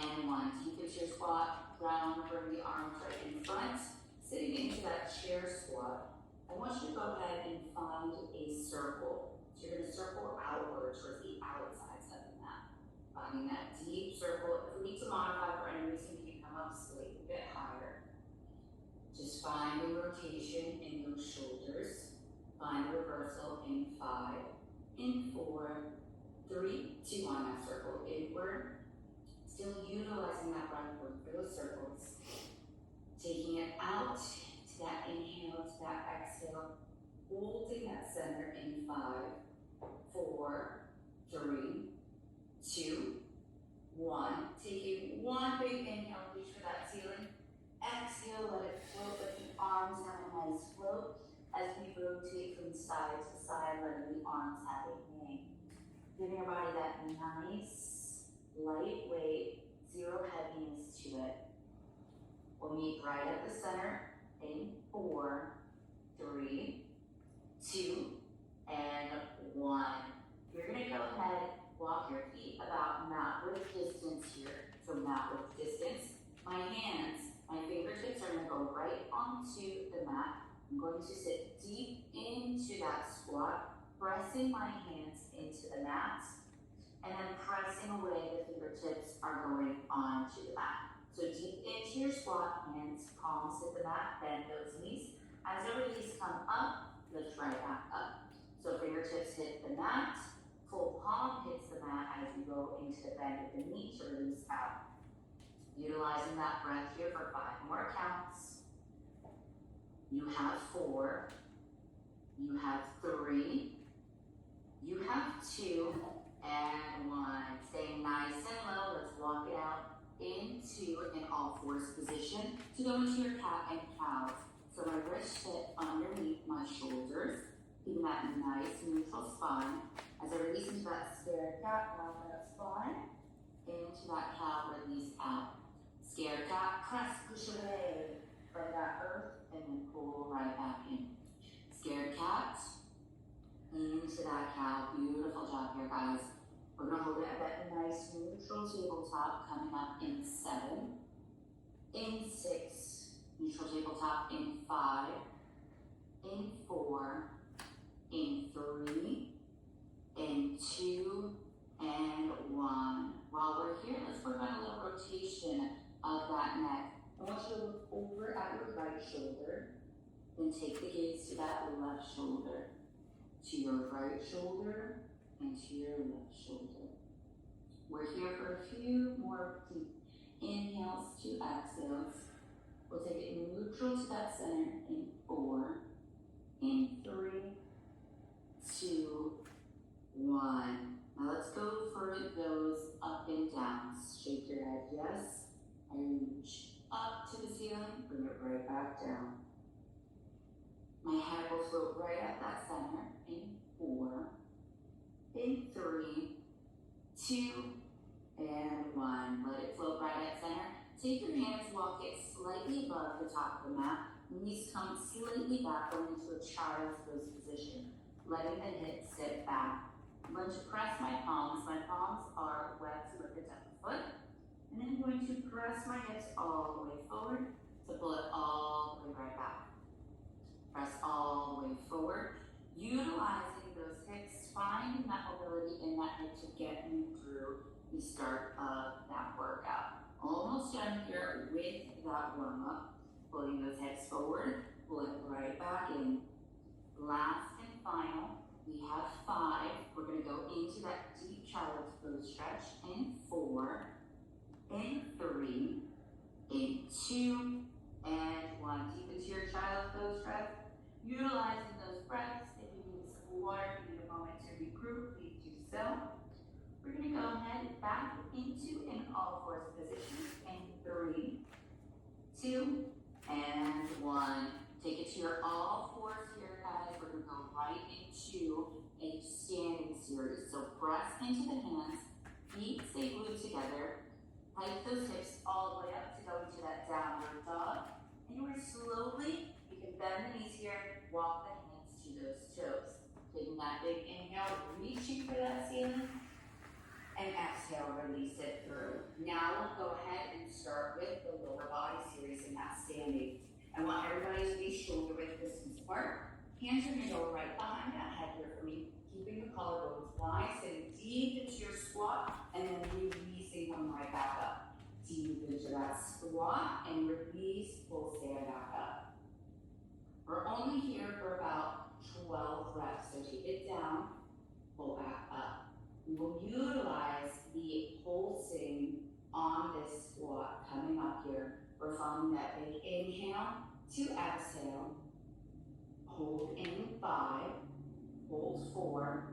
and 1. Deep into your squat, round, bring the arms right in front, sitting into that chair squat. I want you to go ahead and find a circle. So you're gonna circle outward towards the outsides of the mat. Finding that deep circle. If we need to modify for any reason, you can come up slightly a bit higher. Just find the rotation in those shoulders. Find the reversal in 5, in 4, 3, 2, 1. That circle inward. Still utilizing that breath work for those circles. Taking it out to that inhale, to that exhale. Holding that center in 5, 4, 3, 2, 1. Taking one big inhale, reach for that ceiling. Exhale, let it float, let the arms have a nice float. As we rotate from side to side, letting the arms have a hang. Giving your body that nice, lightweight, zero heaviness to it. We'll meet right at the center in 4, 3, 2, and 1. You're gonna go ahead, walk your feet about mat width distance here. So mat width distance. My hands, my fingertips are gonna go right onto the mat. I'm going to sit deep into that squat, pressing my hands into the mat, and then pressing away, the fingertips are going onto the mat. So deep into your squat, hands, palms hit the mat, bend those knees. As the release come up, lift right back up. So fingertips hit the mat, full palm hits the mat as you go into the bend of the knee to release out. Utilizing that breath here for 5 more counts. You have 4, you have 3, you have 2, and 1. Staying nice and low, let's walk it out into an all-fours position to go into your cat and cow. So my wrists sit underneath my shoulders, keeping that nice neutral spine. As I release into that scared cat, round that spine, into that cow, release out. Scared cat, press, push away from that earth, and then pull right back in. Scared cat, into that cow. Beautiful job here, guys. We're gonna hold it at that nice neutral tabletop, coming up in 7, in 6, neutral tabletop in 5, in 4, in 3, in 2, and 1. While we're here, let's work on a little rotation of that neck. I want you to look over at your right shoulder, then take the gaze to that left shoulder, to your right shoulder, and to your left shoulder. We're here for a few more deep inhales to exhales. We'll take it neutral to that center in 4, in 3, 2, 1. Now let's go for those up and downs. Shake your head, yes. I reach up to the ceiling, bring it right back down. My head will float right at that center in 4, in 3, 2, and 1. Let it float right at center. Take your hands, walk it slightly above the top of the mat. Knees come slightly back, going into a child's pose position. Letting the hips sit back. I'm going to press my palms. My palms are wet to lift the top of the foot. And then I'm going to press my hips all the way forward to pull it all the way right back. Press all the way forward. Utilizing those hips, finding that mobility in that hip to get you through the start of that workout. Almost done here with that warm up. Pulling those hips forward, pull it right back in. Last and final, we have 5. We're gonna go into that deep child's pose stretch in 4, in 3, in 2, and 1. Deep into your child's pose stretch. Utilizing those breaths. If you need some water, you need a moment to regroup, please do so. We're gonna go ahead back into an all-fours position in 3, 2, and 1. Take it to your all-fours here, guys. We're gonna go right into a standing series. So press into the hands, feet stay glued together. Hike those hips all the way up to go into that downward dog. Anywhere slowly, you can bend the knees here, walk the hands to those toes. Taking that big inhale, reaching for that ceiling, and exhale, release it through. Now we'll go I want everybody to be shoulder width distance apart. Hands are gonna go right behind that head here for me, keeping the collarbones wide, sitting deep into your squat, and then releasing them right back up. Deep into that squat, and release, pull, stand back up. We're only here for about 12 reps, so take it down, pull back up. We will utilize the pulsing on this squat coming up here. We're following that big inhale to exhale. Hold in 5, hold 4,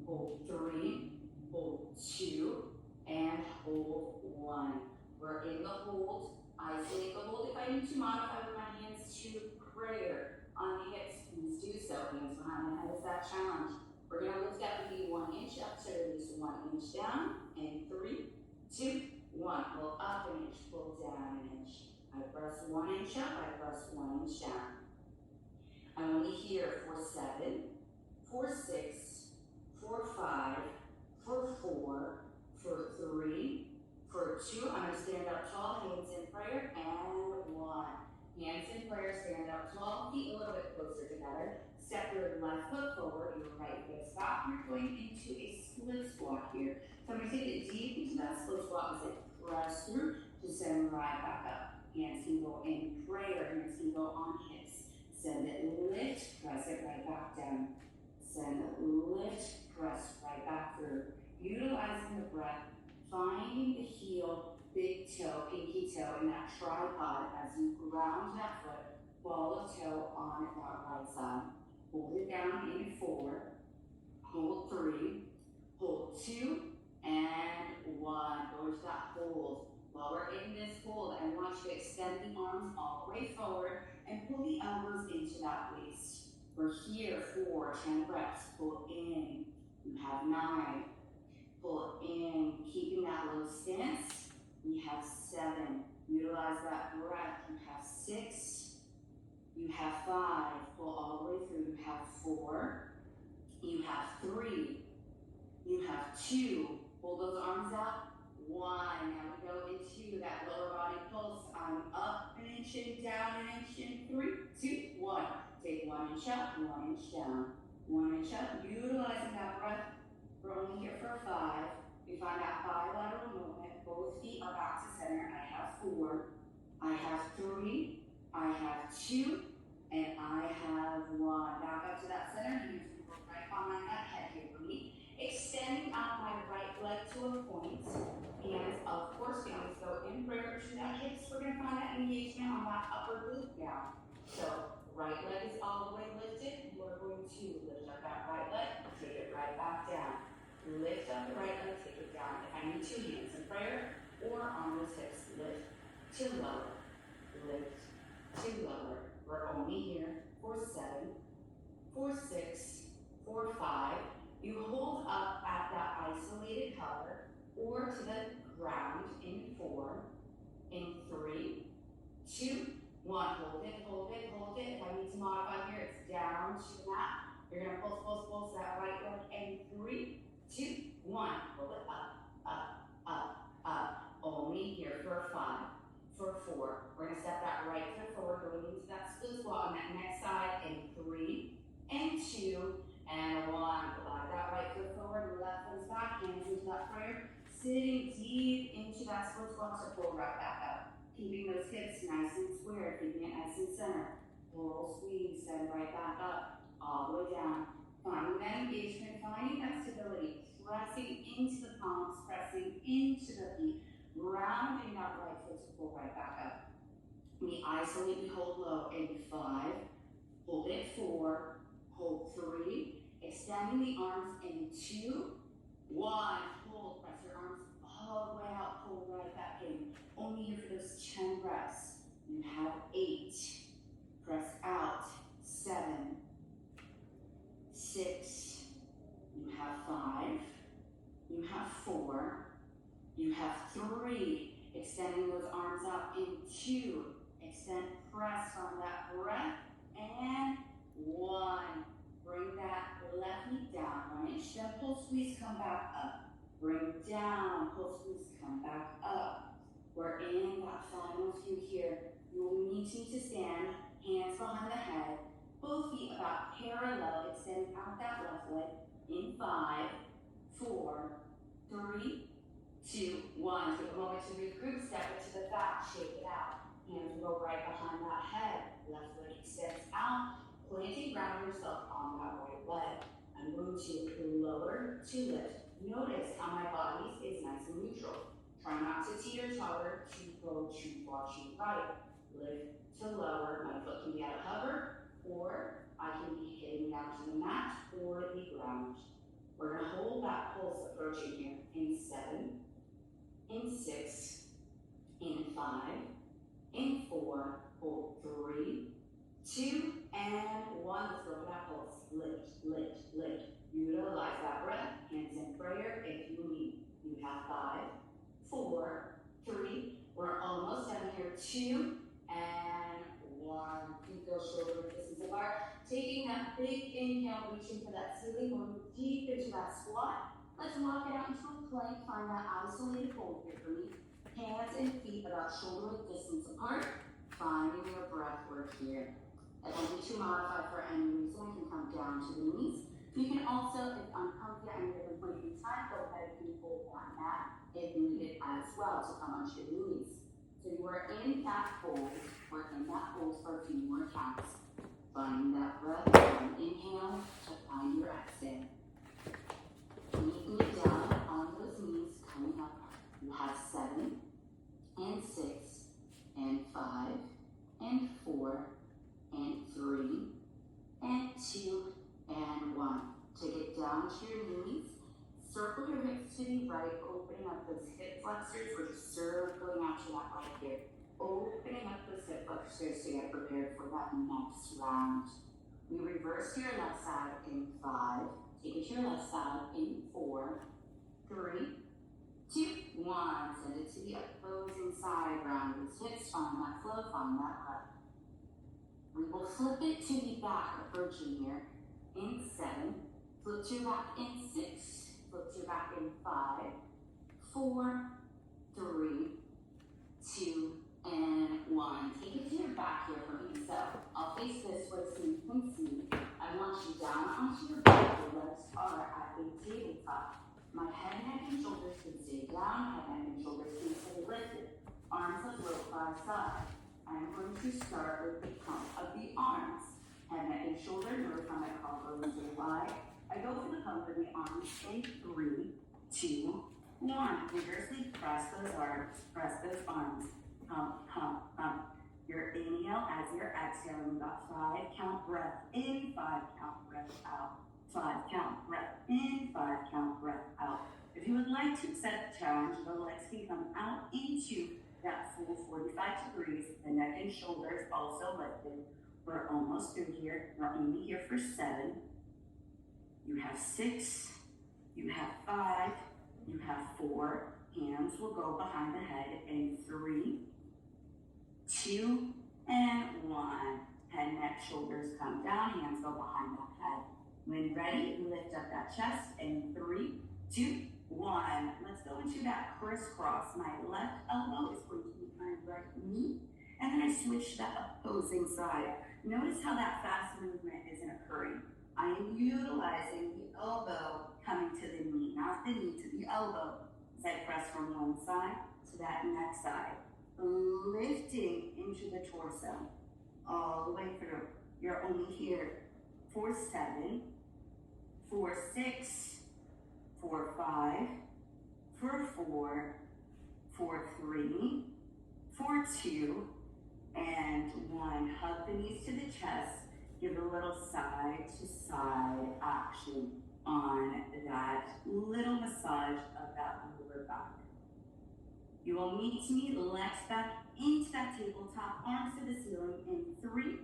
hold 3, hold 2, and hold 1. We're in the hold. Isolate the hold. If I need to modify with my hands to prayer on the hips, please do so. Hands behind the head is that challenge. We're going to lift that with 1 inch up to release 1 inch down. And 3, 2, 1. Pull up an inch, pull down an inch. I press 1 inch up, I press 1 inch down. I'm only here for 7, for 6, for 5, for 4, for 3, for 2. I'm going to stand up tall, hands in prayer, and 1. Hands in prayer, stand up tall, feet a little bit closer together. Step your left foot forward, your right foot stop. You're going into a split squat here. So I'm going to take it deep into that split squat as I press through to send right back up. Hands can go in prayer, hands can go on hips. Send it, lift, press it right back down. Send it, lift, press right back through. Utilizing the breath, finding the heel, big toe, pinky toe in that tripod as you ground that foot, ball of toe on that right side. Hold it down in 4, hold 3, hold 2, and 1. Go to that hold. While we're in this hold, I want you to extend the arms all the way forward and pull the elbows into that waist. We're here for 10 reps. Pull in. You have 9. Pull in, keeping that low stance. We have 7. Utilize that breath. You have 6. You have 5. Pull all the way through. You have 4. You have 3. You have 2. Pull those arms out. 1. Now we go into that lower body pulse. I'm up an inch and down an inch in 3, 2, 1. Take 1 inch up, 1 inch down. 1 inch up, utilizing that breath. We're only here for 5. We find that bilateral movement. Both feet are back to center. I have 4. I have 3. I have 2. And I have 1. Back up to that center. Hands can go right behind that head here for me. Extending out my right leg to a point. Hands, of course, we always go in prayer to that hips. We're going to find that engagement on that upper glute now. So, right leg is all the way lifted. We're going to lift up that right leg, take it right back down. Lift up the right leg, take it down. If I need 2 hands in prayer or on those hips, lift to lower. Lift to lower. We're only here for 7, for 6, for 5. You hold up at that isolated hover or to the ground in 4, in 3, 2, 1. Hold it, hold it, hold it. If I need to modify here, it's down to the mat. You're going to pulse, pulse, pulse that right leg in 3, 2, 1. Hold it up, up, up, up. Only here for 5, for 4. We're going to step that right foot forward, going into that split squat on that next side in 3, and 2, and 1. Glide that right foot forward, left foot is back, hands into that prayer. Sitting deep into that split squat to pull right back up. Keeping those hips nice and square, keeping it nice and center. Pull, squeeze, send right back up, all the way down. Finding that engagement, finding that stability, pressing into the palms, pressing into the feet, grounding that right foot to pull right back up. We isolate, we hold low in 5, hold it 4, hold 3, extending the arms in 2, 1, hold, press your arms all the way out, pull right back in. Only here for those 10 reps. You have 8, press out, 7, 6, you have 5, you have 4, you have 3, extending those arms out in 2, extend, press on that breath, and 1. Bring that left knee down, 1 inch, then pull, squeeze, come back up. Bring down, pull, squeeze, come back up. We're in that final few here. You'll need to stand. hands behind the head, both feet about parallel, extending out that left leg in 5, 4, 3, 2, 1. Take a moment to regroup, step it to the back, shake it out. Hands will go right behind that head. Left leg extends out, planting, ground yourself on that right leg. I'm going to lower to lift. Notice how my body is nice and neutral. Try not to teeter-totter to go too far to the right. Lift to lower. My foot can be at a hover, or I can be hitting down to the mat or the ground. We're going to hold that pulse approaching here in 7, in 6, in 5, in 4, hold 3, 2, and 1. Let's go for that pulse. Lift, lift, lift. Utilize that breath. Hands in prayer if you need. You have 5, 4, 3. We're almost done here. 2, and 1. Feet go shoulder distance apart. Taking that big inhale, reaching for that ceiling, going deep into that squat. Let's walk it out into a plank. Find that isolated hold here for me. Hands and feet about shoulder width distance apart. Finding your breath work here. If I need to modify for any reason, I can come down to the knees. You can also, if uncomfortable at any different point in time, go ahead and hold that mat if needed as well to come onto your knees. So you are in that hold. We're in that hold for a few more counts. Find that breath from inhale to find your exhale. Meeting you down on those knees, coming up. You have 7, and 6, and 5, and 4, and 3, and 2, and 1. Take it down to your knees. Circle your hips to the right, opening up those hip flexors. We're just circling out to that right here. Opening up those hip flexors to get prepared for that next round. We reverse to your left side in 5. Take it to your left side in 4, 3, 2, 1. Send it to the opposing side. Round those hips. Find that flow. Find that breath. We will flip it to the back, approaching here in 7. Flip to your back in 6. Flip to your back in 5, 4, 3, 2, and 1. Take it to your back here for me. So I'll face this way so you can see. I want you down onto your back. Your legs are at a tabletop. My head, neck, and shoulders can stay down. Head, neck, and shoulders can stay lifted. Arms up low by side. I'm going to start with the pump of the arms. Head, neck, and shoulder. Notice how my collarbones stay wide. I go for the pump of the arms in 3, 2, 1. Vigorously press those arms. Press those arms. Pump, pump, pump. Your inhale as you're exhaling. About 5 count breath in, 5 count breath out. 5 count breath in, 5 count breath out. If you would like to accept the challenge, the legs can come out into that full 45 degrees. The neck and shoulders also lifted. We're almost through here. We're only here for 7. You have 6. You have 5. You have 4. Hands will go behind the head in 3, 2, and 1. Head, neck, shoulders come down. Hands go behind that head. When ready, lift up that chest in 3, 2, 1. Let's go into that crisscross. My left elbow is going to be my right knee, and then I switch to that opposing side. Notice how that fast movement isn't occurring. I am utilizing the elbow coming to the knee, not the knee to the elbow. As I press from one side to that next side, lifting into the torso all the way through. You're only here for 7, for 6, for 5, for 4, for 3, for 2, and 1. Hug the knees to the chest. Give a little side to side action on that little massage of that lower back. You will meet me, legs back into that tabletop, arms to the ceiling in 3,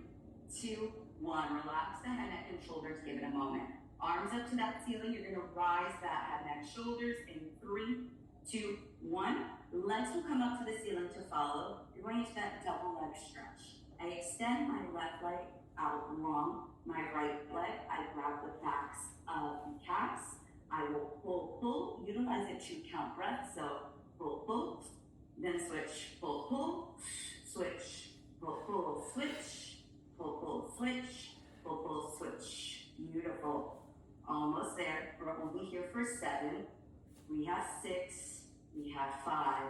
2, 1. Relax the head, neck, and shoulders. Give it a moment. Arms up to that ceiling. You're going to rise that head, neck, shoulders in 3, 2, 1. Legs will come up to the ceiling to follow. You're going into that double leg stretch. I extend my left leg out long. My right leg, I grab the backs of the calves. I will pull, pull, utilize a 2 count breath. So pull, pull, then switch, pull, pull, switch, pull, pull, switch, pull, pull, switch, pull, pull, switch. Beautiful. Almost there. We're only here for 7. We have 6. We have 5.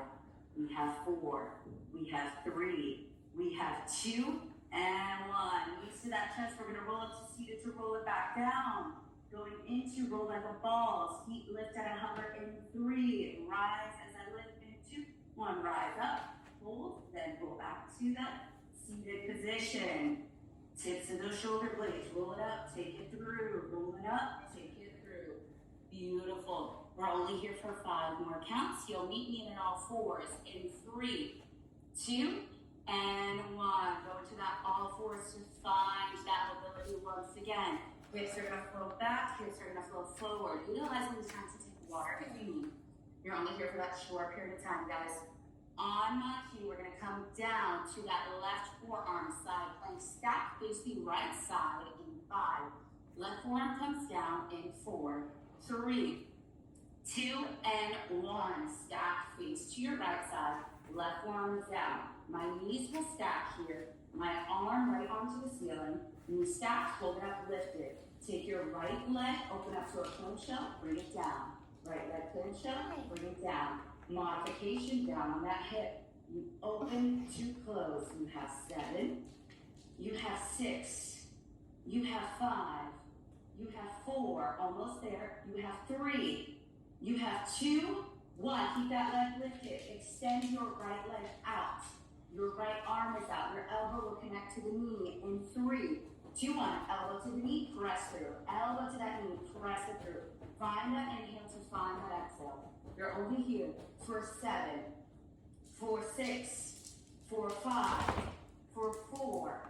We have 4. We have 3. We have 2 and 1. Knees to that chest. We're going to roll up to seated to roll it back down. Going into roll like a ball. Feet lift at a hover in 3. Rise as I lift in 2. 1. Rise up. Hold. Then roll back to that seated position. Tips of those shoulder blades. Roll it up. Take it through. Roll it up. Take it through. Beautiful. We're only here for 5 more counts. You'll meet me in all 4s in 3, 2, and 1. Go into that all 4s to find that mobility once again. Hips are going to flow back. Hips are going to flow forward. Utilize these times to take water if you need. You're only here for that short period of time, guys. On my cue, we're going to come down to that left forearm side plank. Stack, face the right side in 5. Left forearm comes down in 4, 3, 2, and 1. Stack, face to your right side. Left forearm is down. My knees will stack here. My arm right onto the ceiling. Knee stacked, hold it up, lift it. Take your right leg, open up to a clinch up, bring it down. Right leg clinch up, bring it down. Modification down on that hip. You open to close. You have 7. You have 6. You have 5. You have 4. Almost there. You have 3. You have 2. 1. Keep that leg lifted. Extend your right leg out. Your right arm is out. Your elbow will connect to the knee in 3, 2, 1. Elbow to the knee. Press through. Elbow to that knee. Press it through. Find that inhale to find that exhale. You're only here for 7, for 6, for 5, for 4,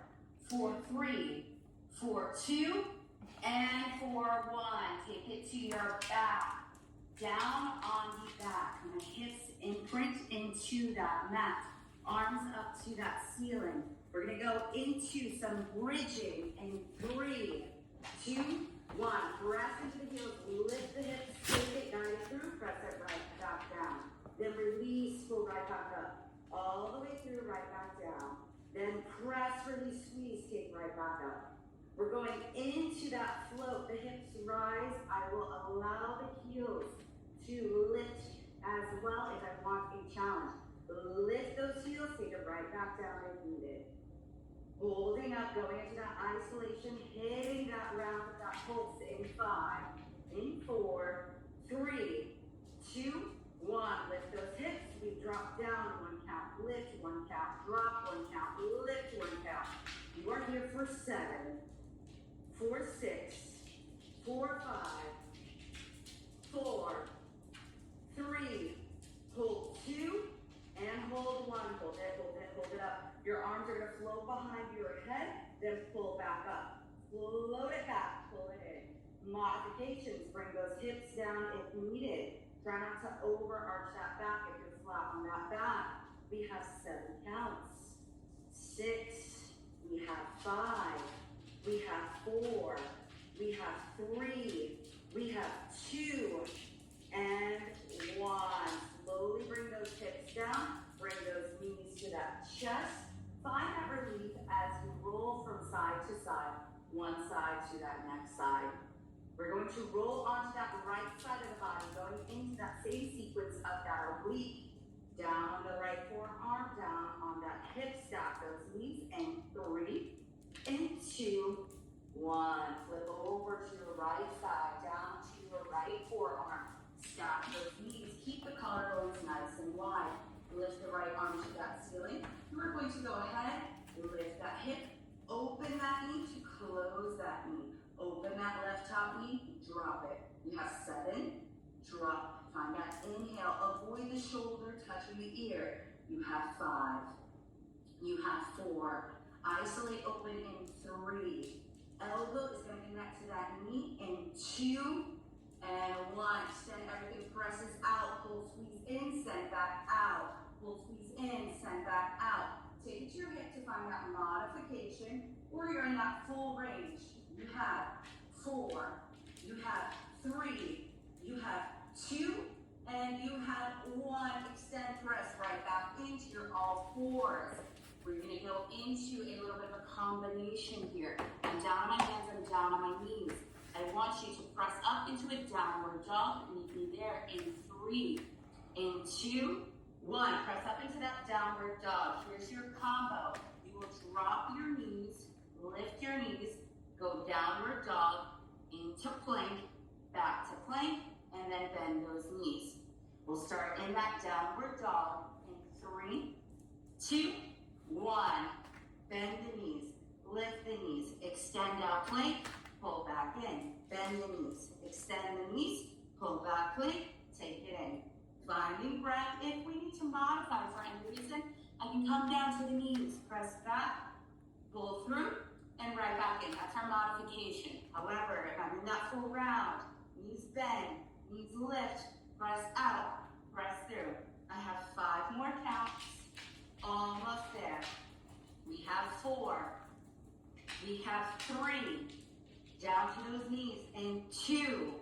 for 3, for 2, and for 1. Take it to your back. Down on the back. My hips imprint into that mat. Arms up to that ceiling. We're going to go into some bridging in 3, 2, 1. Press into the heels. Lift the hips. Take it down through. Press it right back down. Then release. Pull right back up. All the way through. Right back down. Then press, release, squeeze. Take right back up. We're going into that float. The hips rise. I will allow the heels to lift as well if I want a challenge. Lift those heels. Take it right back down if needed. Holding up, going into that isolation, hitting that round with that pulse in 5, in 4, 3, 2, 1. Lift those hips. We drop down. 1 count. Lift. 1 count. Drop. 1 count. Lift. 1 count. You are here for 7, for 6, for 5, 4, 3, hold 2, and hold 1. Hold it, hold it, hold it up. Your arms are going to flow behind your head, then pull back up. Float it back, pull it in. Modifications, bring those hips down if needed. Try not to overarch that back if you're flat on that back. We have 7 counts. 6, we have 5, we have 4, we have 3, we have 2, and 1. Slowly bring those hips down, bring those knees to that chest. Find that relief as you roll from side to side, one side to that next side. We're going to roll onto that right side of the body, going into that same sequence of that oblique. Down on the right forearm, down on that hip, stack those knees, and 3, and 2, 1. Flip over to your right side, down to your right forearm. Stack those knees, keep the collarbones nice and wide. Lift the right arm to that ceiling. We're going to go ahead, lift that hip, open that knee to close that knee. Open that left top knee, drop it. You have 7, drop, find that inhale, avoid the shoulder touching the ear. You have 5, you have 4, isolate open in 3, elbow is going to connect to that knee in 2, and 1. Extend everything, presses out, pull, squeeze in, send back out. Pull, squeeze in, send back out. Take it to your hip to find that modification, or you're in that full range. You have 4, you have 3, you have 2, and you have 1. Extend, press right back into your all 4s. We're going to go into a little bit of a combination here. I'm down on my hands, I'm down on my knees. I want you to press up into a downward dog. Meet me there in 3, in 2, 1. Press up into that downward dog. Here's your combo. You will drop your knees, lift your knees, go downward dog, into plank, back to plank, and then bend those knees. We'll start in that downward dog in 3, 2, 1. Bend the knees, lift the knees, extend out plank, pull back in. Bend the knees, extend the knees, pull back plank, take it in. Finding breath. If we need to modify for any reason, I can come down to the knees, press back, pull through, and right back in. That's our modification. However, if I'm in that full round, knees bend, knees lift, press out, press through. I have 5 more counts. Almost there. We have 4. We have 3. Down to those knees. And 2.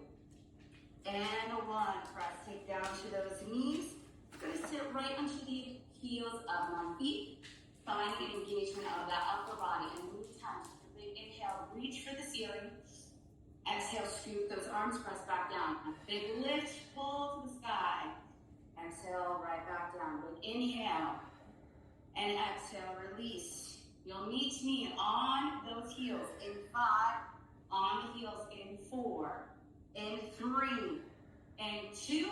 And 1. Press, take down to those knees. I'm going to sit right onto the heels of my feet. Find the engagement of that upper body. And move times. Big inhale, reach for the ceiling. Exhale, scoop those arms, press back down. A big lift, pull to the sky. Exhale, right back down. Big inhale. And exhale, release. You'll meet me on those heels in 5, on the heels in 4, in 3, and 2,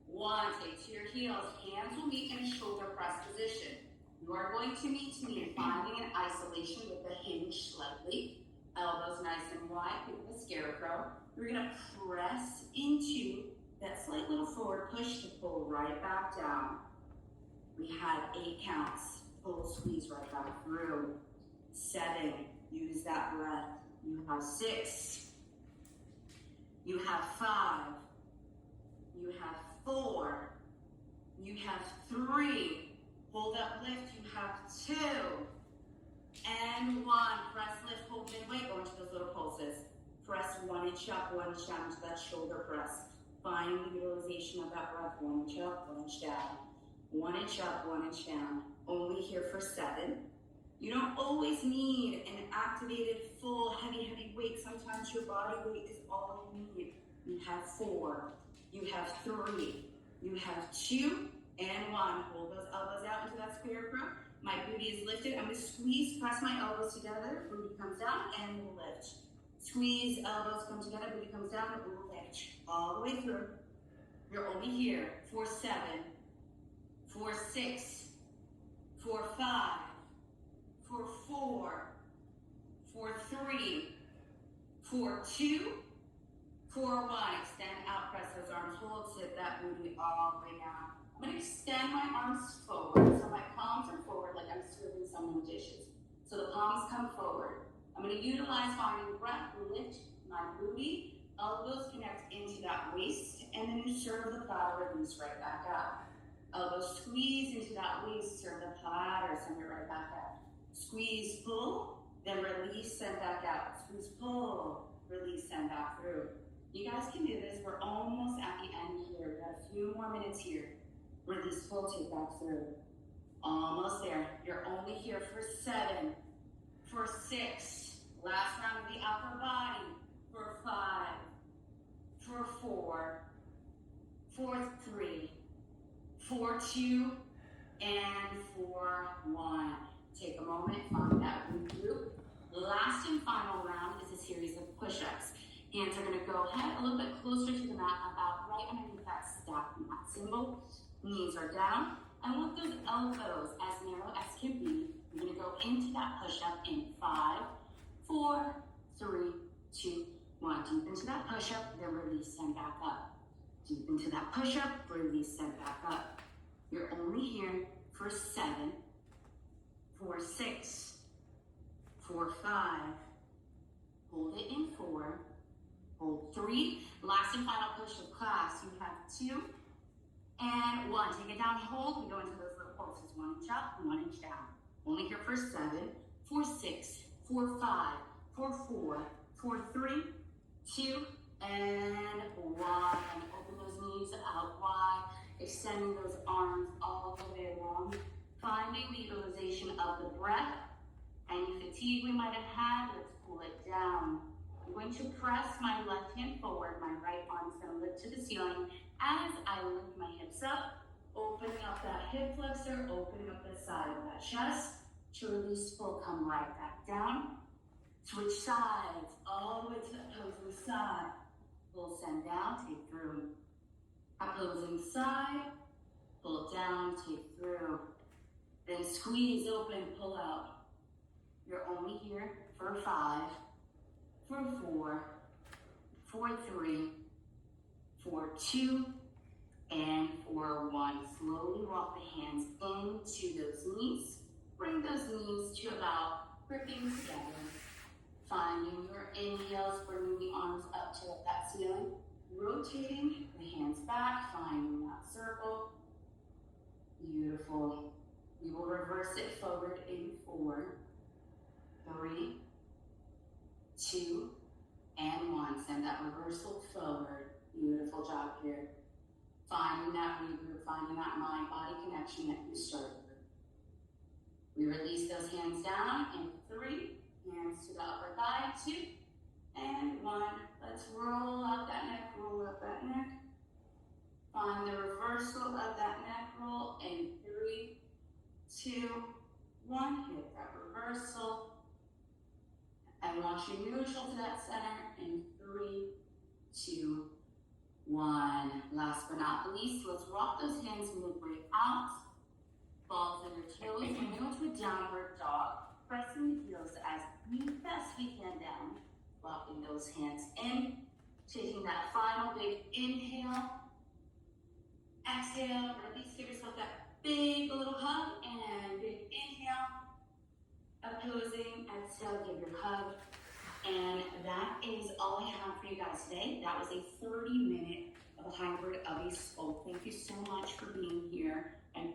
1. Take to your heels. Hands will meet in a shoulder press position. You are going to meet me in finding an isolation with the hinge slightly. Elbows nice and wide, with the scarecrow. We're going to press into that slight little forward push to pull right back down. We had 8 counts. Pull, squeeze right back through. 7, use that breath. You have 6. You have 5. You have 4. You have 3. Hold up, lift. You have 2. And 1. Press, lift, hold midway. Go into those little pulses. Press 1 inch up, 1 inch down into that shoulder press. Find the utilization of that breath. 1 inch up, 1 inch down. 1 inch up, 1 inch down. Only here for 7. You don't always need an activated, full, heavy weight. Sometimes your body weight is all you need. You have 4. You have 3. You have 2 and 1. Hold those elbows out into that scarecrow. My booty is lifted. I'm going to squeeze, press my elbows together. Booty comes down and we'll lift. Squeeze, elbows come together. Booty comes down and we'll lift. All the way through. You're only here for 7, for 6, for 5, for 4, for 3, for 2, for 1. Extend out, press those arms, hold, sit that booty all the way down. I'm going to extend my arms forward, so my palms are forward like I'm serving someone dishes. So the palms come forward. I'm going to utilize finding breath, lift my booty, elbows connect into that waist, and then you serve the platter, release right back up. Elbows squeeze into that waist, serve the platter, send it right back out. Squeeze, pull, then release, send back out. Squeeze, pull, release, send back through. You guys can do this. We're almost at the end here. We've got a few more minutes here. Release, pull, take back through. Almost there. You're only here for 7, for 6. Last round of the upper body. For 5, for 4, for 3, for 2, and for 1. Take a moment, find that regroup. Last and final round is a series of push-ups. Hands are going to go ahead a little bit closer to the mat, about right underneath that stacked mat symbol. Knees are down. I want those elbows as narrow as can be. You're going to go into that push-up in 5, 4, 3, 2, 1. Deep into that push-up, then release, send back up. Deep into that push-up, release, send back up. You're only here for 7, for 6, for 5. Hold it in 4. Hold 3. Last and final push of class. You have 2 and 1. Take it down, hold. We go into those little pulses. 1 inch up, 1 inch down. Only here for 7, for 6, for 5, for 4, for 3, 2, and 1. Open those knees out wide, extending those arms all the way along. Finding the utilization of the breath. Any fatigue we might have had, let's pull it down. I'm going to press my left hand forward, my right arm's gonna lift to the ceiling as I lift my hips up, opening up that hip flexor, opening up the side of that chest. To release full, come right back down. Switch sides, all the way to the opposing side. Pull, send down, take through. Opposing side, pull down, take through. Then squeeze open, pull out. You're only here for 5, for 4, for 3, for 2, and for 1. Slowly walk the hands into those knees. Bring those knees to about gripping together. Finding your inhales, bringing the arms up to that ceiling. Rotating the hands back, finding that circle. Beautiful. We will reverse it forward in 4, 3, 2, and 1. Send that reversal forward. Beautiful job here. Finding that regroup, finding that mind-body connection that you started with. We release those hands down in 3, hands to the upper thigh, 2, and 1. Let's roll out that neck, roll up that neck. Find the reversal of that neck roll in 3, 2, 1. Hit that reversal. And launch your neutral to that center in 3, 2, 1. Last but not least, let's rock those hands midway out. Balls on your toes, and go to a downward dog. Pressing the heels as best we can down. Locking those hands in. Taking that final big inhale. Exhale, release, give yourself that big little hug, and big inhale. Opposing, exhale, give your hug. And that is all I have for you guys today. That was a 30-minute of a hybrid of a sculpt. Thank you so much for being here. And